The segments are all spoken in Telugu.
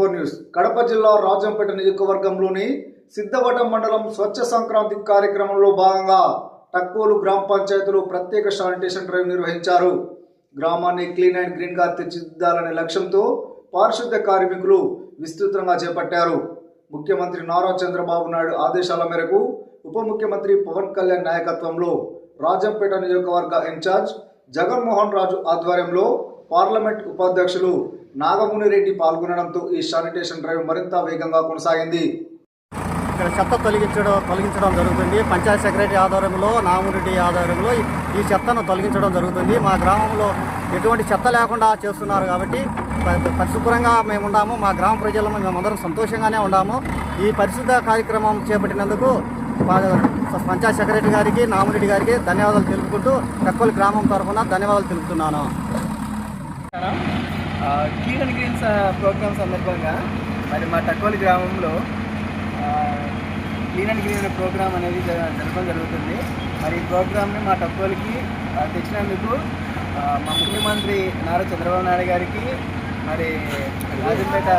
T4 న్యూస్ కడప జిల్లా రాజంపేట నియోజకవర్గంలోని సిద్ధవటం మండలం స్వచ్ఛ సంక్రాంతి కార్యక్రమంలో భాగంగా టక్కోలు గ్రామ పంచాయతీలో ప్రత్యేక శానిటేషన్ డ్రైవ్ నిర్వహించారు. గ్రామాన్ని క్లీన్ అండ్ గ్రీన్ గా తీర్చిదిద్దాలనే లక్ష్యంతో పారిశుద్ధ్య కార్మికులు విస్తృతంగా చేపట్టారు. ముఖ్యమంత్రి నారా చంద్రబాబు నాయుడు ఆదేశాల మేరకు ఉప ముఖ్యమంత్రి పవన్ కళ్యాణ్ నాయకత్వంలో రాజంపేట నియోజకవర్గ ఇన్ఛార్జ్ జగన్మోహన్ రాజు ఆధ్వర్యంలో పార్లమెంట్ ఉపాధ్యక్షులు నాగముని రెడ్డి పాల్గొనడంతో ఈ శానిటేషన్ డ్రైవ్ మరింత వేగంగా కొనసాగింది. ఇక్కడ చెత్త తొలగించడం జరుగుతుంది. పంచాయత్ సెక్రటరీ ఆధ్వర్యంలో నాగమురెడ్డి ఆధ్వర్యంలో ఈ చెత్తను తొలగించడం జరుగుతుంది. మా గ్రామంలో ఎటువంటి చెత్త లేకుండా చేస్తున్నారు కాబట్టి పరిశుభ్రంగా మేము ఉన్నాము. మా గ్రామ ప్రజలను మేమందరం సంతోషంగానే ఉన్నాము. ఈ పరిశుద్ధ కార్యక్రమం చేపట్టినందుకు పంచాయత్ సెక్రటరీ గారికి నాగమురెడ్డి గారికి ధన్యవాదాలు తెలుపుకుంటూ టక్కోలు గ్రామం తరఫున ధన్యవాదాలు తెలుపుతున్నాను. క్లీన్ అండ్ గ్రీన్స్ ప్రోగ్రామ్ సందర్భంగా మరి మా టక్కోలు గ్రామంలో క్లీన్ అండ్ గ్రీన్ ప్రోగ్రామ్ అనేది జరపడం జరుగుతుంది. మరి ఈ ప్రోగ్రామ్ని మా టక్కోలకి తెచ్చినందుకు మా ముఖ్యమంత్రి నారా చంద్రబాబు నాయుడు గారికి, మరి రాజంపేట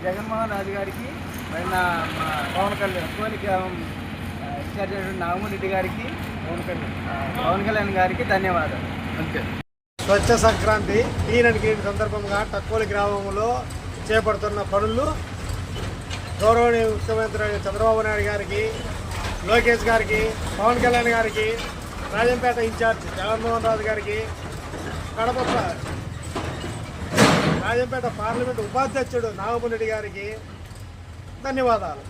జగన్మోహన్ రాజు గారికి, మరి మా పవన్ కళ్యాణ్ టక్కోలి గ్రామం ఇన్ఛార్జ్ నాగమోహన్ రెడ్డి గారికి, పవన్ కళ్యాణ్ గారికి ధన్యవాదాలు. అంతే. స్వచ్ఛ సంక్రాంతి క్లీన్ అండ్ గ్రీన్ సందర్భంగా టక్కోలి గ్రామంలో చేపడుతున్న పనులు గౌరవనీయ ముఖ్యమంత్రి చంద్రబాబు నాయుడు గారికి, లోకేష్ గారికి, పవన్ కళ్యాణ్ గారికి, రాజంపేట ఇన్ఛార్జ్ జగన్మోహన్ రాజు గారికి, రాజంపేట పార్లమెంట్ ఉపాధ్యక్షుడు నాగమోహన్ రెడ్డి గారికి ధన్యవాదాలు.